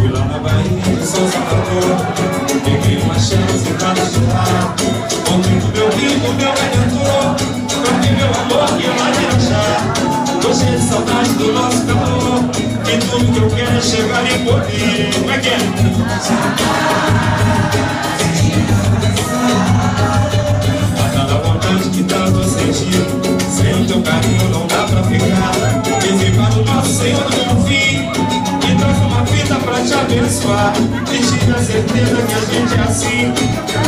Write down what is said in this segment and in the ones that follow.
Fui lá na Bahia de São Salvador, peguei uma chance pra desfilar. Contei do meu rio, do meu redentor, cantei meu amor que é lá de Irajá. Tô cheio de saudade do nosso calor, e tudo que eu quero é chegar e poder. Como é que é? Matando a vontade que tanto eu senti, sem o teu carinho não dá pra ficar. Desembarco nosso Senhor do Bonfim, e trouxe uma fita pra te abençoar. E tive a certeza que a gente é assim,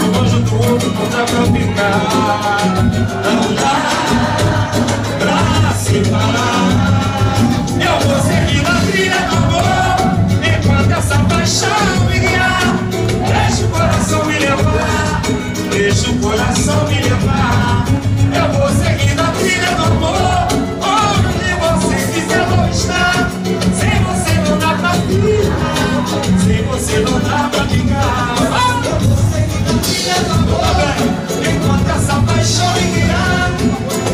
um longe do outro não dá pra ficar. Não dá pra separar. Eu vou seguir na trilha do amor, enquanto essa paixão me guiar. Deixa o coração me levar, deixa o coração me levar. Eu vou seguir na trilha do amor, onde você quiser vou estar. Sem você não dá pra ficar, sem você não dá pra ficar. Eu vou seguir na trilha do amor, enquanto essa paixão me guiar.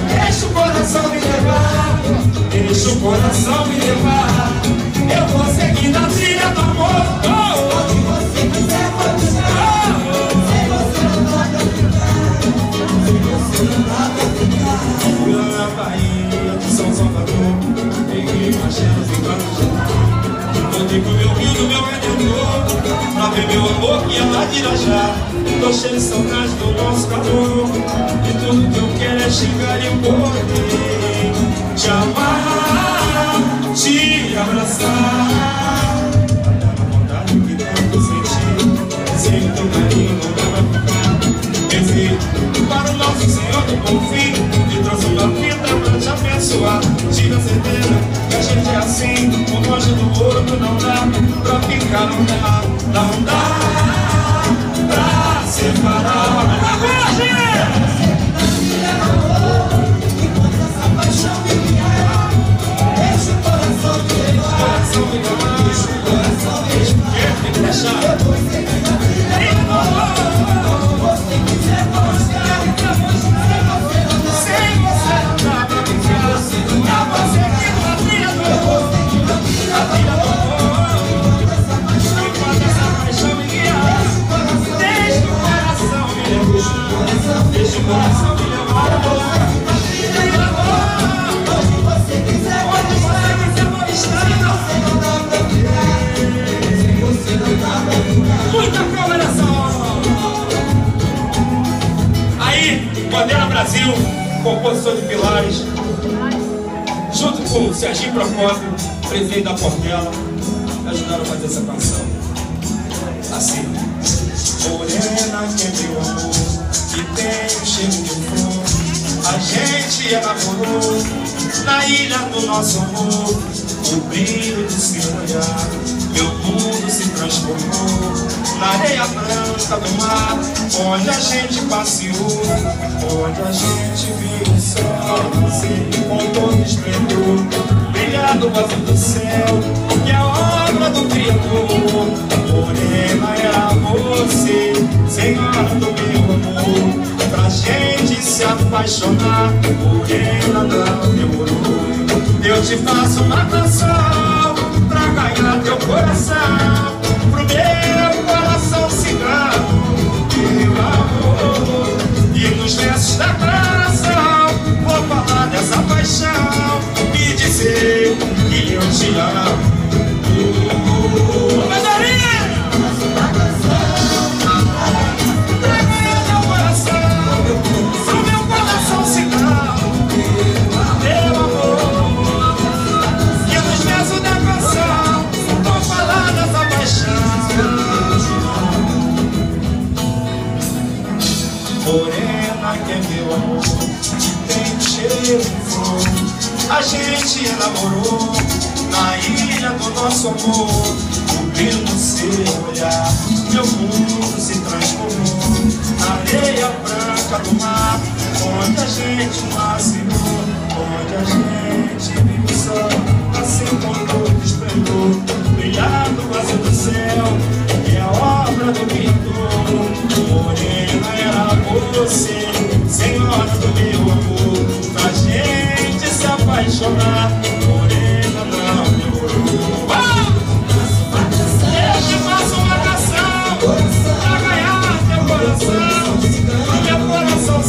Deixa o coração me levar, deixa o coração me levar. Eu vou seguir na trilha do amor, onde você quiser vou estar. Sem você não dá pra ficar, sem você não dá pra ficar. Fui lá na Bahia de São Salvador, peguei uma chance em Guarujá. Contei pro meu rio, do meu redentor, pra ver meu amor que é lá de Irajá. Tô cheio de saudade do nosso calor, e tudo que eu quero é chegar e poder te amar, te abraçar. A vontade que tanto senti, sem o teu carinho não dá pra ficar. Pensei para o nosso Senhor do Bonfim, e trouxe uma fita pra te abençoar. Tive a certeza que a gente é assim, um longe do outro não dá pra ficar. Não dá, não dá pra separar. Enquanto essa paixão me guiar, deixa o coração me levar. Deixa o coração me levar. Tem que deixar. Eu vou seguir na trilha do amor, onde você quiser vou estar. Sem você não dá pra ficar. Eu vou seguir na trilha do amor, enquanto essa paixão me guiar. Deixa o coração me levar, deixa o coração me levar. Onde você quiser vou estar. Sem você não dá pra ficar, sem você não dá pra ficar. Muita comemoração. Aí, Bandeira Brasil, compositor de Pilares, junto com o Serginho Procópio, presidente da Portela, ajudaram a fazer essa canção. Assim. Morena que é meu amor, que tem um cheiro de flor. A gente elaborou na ilha do nosso amor. O brilho do seu olhar, meu mundo se transformou na areia branca do mar, onde a gente passeou, onde a gente viu o sol nascer com todo esplendor, brilhar no azul do céu, que é a obra do Criador. Morena era você, senhora do meu amor, pra gente se apaixonar. Morena não demorou. Eu te faço uma canção pra ganhar teu coração, pro meu coração cigano, meu amor. E nos versos da canção vou falar dessa paixão e dizer que eu te amo. Morena que é meu amor, que tem cheiro de flor. A gente enamorou na ilha do nosso amor. Cobrindo seu olhar, meu mundo se transformou na areia branca do mar, onde a gente passeou, onde a gente viu o sol nascer com todo esplendor, brilhar no azul do céu, que é a obra do pintor. Morena era você, senhora do meu amor, pra gente se apaixonar. Morena não demorou.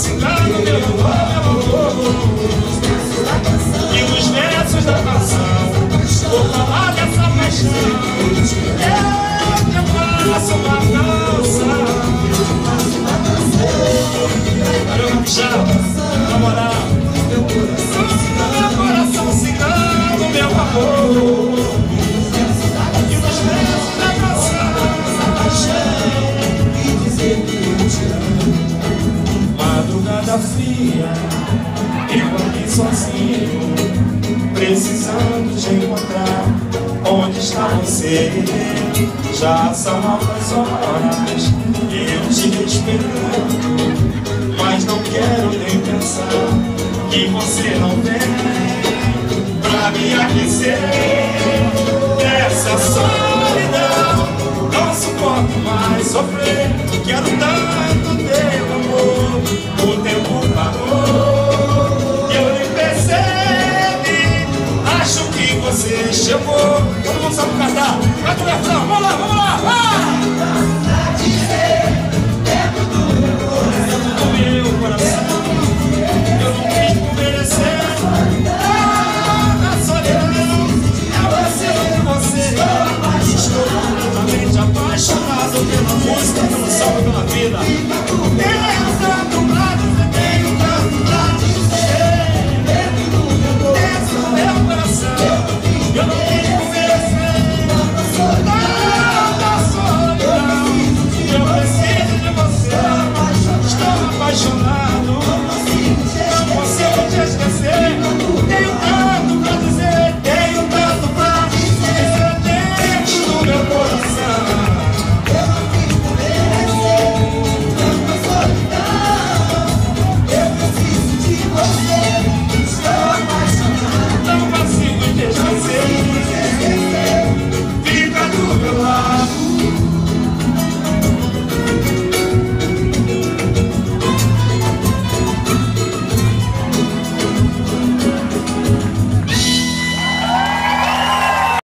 cigano, meu amor. E nos versos da canção vou falar dessa paixão. Eu que faço uma dança. Na moral, meu coração cigano, meu amor. E nos versos da canção e dizer que eu te amo. Madrugada fria, eu aqui sozinho, precisando te encontrar. Onde está você? Já são altas horas e eu te esperando, mas não quero nem pensar que você não vem pra me aquecer. Essa solidão, não suporto mais sofrer. Quero tanto teu amor, o tempo parou, eu nem percebi. Acho que você chegou. Todo mundo sabe cantar, canta o refrão, vamos lá, vamos lá, vai!